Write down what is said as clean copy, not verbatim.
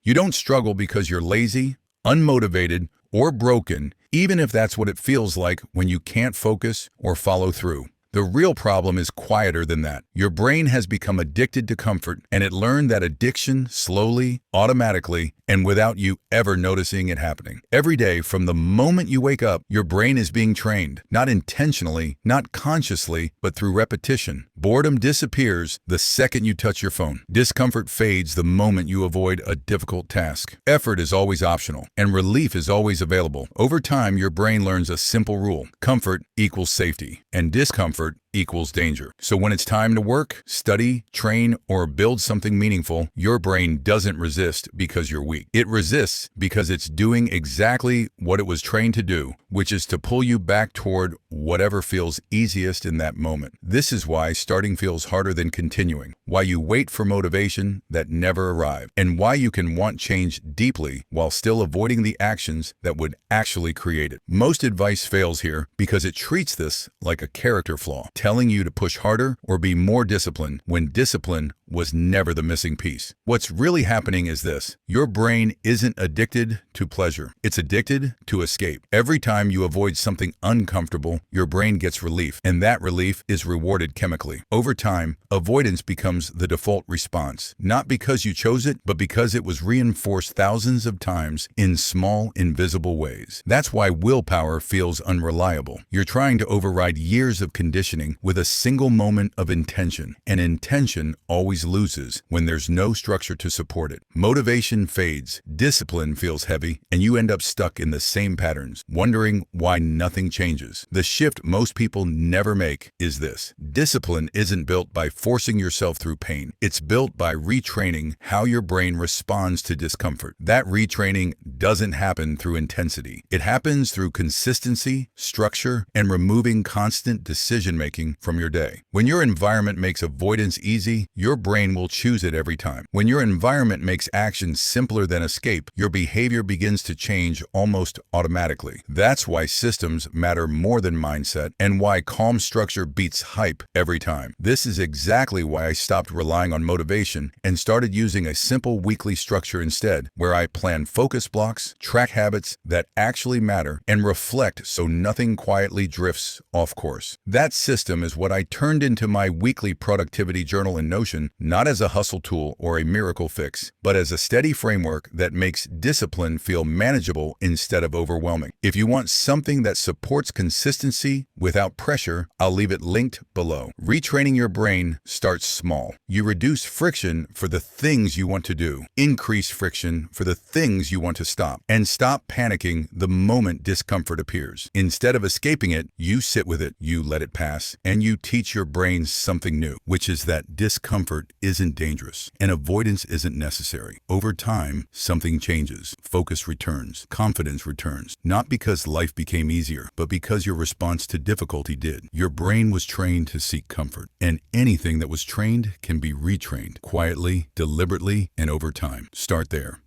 You don't struggle because you're lazy, unmotivated, or broken, even if that's what it feels like when you can't focus or follow through. The real problem is quieter than that. Your brain has become addicted to comfort, and it learned that addiction slowly, automatically, and without you ever noticing it happening. Every day, from the moment you wake up, your brain is being trained, not intentionally, not consciously, but through repetition. Boredom disappears the second you touch your phone. Discomfort fades the moment you avoid a difficult task. Effort is always optional, and relief is always available. Over time, your brain learns a simple rule: comfort equals safety, and discomfort equals danger. So when it's time to work, study, train, or build something meaningful, your brain doesn't resist because you're weak. It resists because it's doing exactly what it was trained to do, which is to pull you back toward whatever feels easiest in that moment. This is why starting feels harder than continuing, why you wait for motivation that never arrives, and why you can want change deeply while still avoiding the actions that would actually create it. Most advice fails here because it treats this like a character flaw, telling you to push harder or be more disciplined when discipline was never the missing piece. What's really happening is this: your brain isn't addicted to pleasure. It's addicted to escape. Every time you avoid something uncomfortable, your brain gets relief, and that relief is rewarded chemically. Over time, avoidance becomes the default response, not because you chose it, but because it was reinforced thousands of times in small, invisible ways. That's why willpower feels unreliable. You're trying to override years of conditioning with a single moment of intention, and intention always loses when there's no structure to support it. Motivation fades, discipline feels heavy, and you end up stuck in the same patterns, wondering why nothing changes. The shift most people never make is this: discipline isn't built by forcing yourself through pain. It's built by retraining how your brain responds to discomfort. That retraining doesn't happen through intensity. It happens through consistency, structure, and removing constant decision-making from your day. When your environment makes avoidance easy, your brain will choose it every time. When your environment makes action simpler than escape, your behavior begins to change almost automatically. That's why systems matter more than mindset, and why calm structure beats hype every time. This is exactly why I stopped relying on motivation and started using a simple weekly structure instead, where I plan focus blocks, track habits that actually matter, and reflect so nothing quietly drifts off course. That system is what I turned into my weekly productivity journal in Notion, not as a hustle tool or a miracle fix, but as a steady framework that makes discipline feel manageable instead of overwhelming. If you want something that supports consistency without pressure, I'll leave it linked below. Retraining your brain starts small. You reduce friction for the things you want to do, increase friction for the things you want to stop, and stop panicking the moment discomfort appears. Instead of escaping it, you sit with it, you let it pass, and you teach your brain something new, which is that discomfort isn't dangerous and avoidance isn't necessary. Over time, something changes. Focus returns. Confidence returns. Not because life became easier, but because your response to difficulty did. Your brain was trained to seek comfort, and anything that was trained can be retrained quietly, deliberately, and over time. Start there.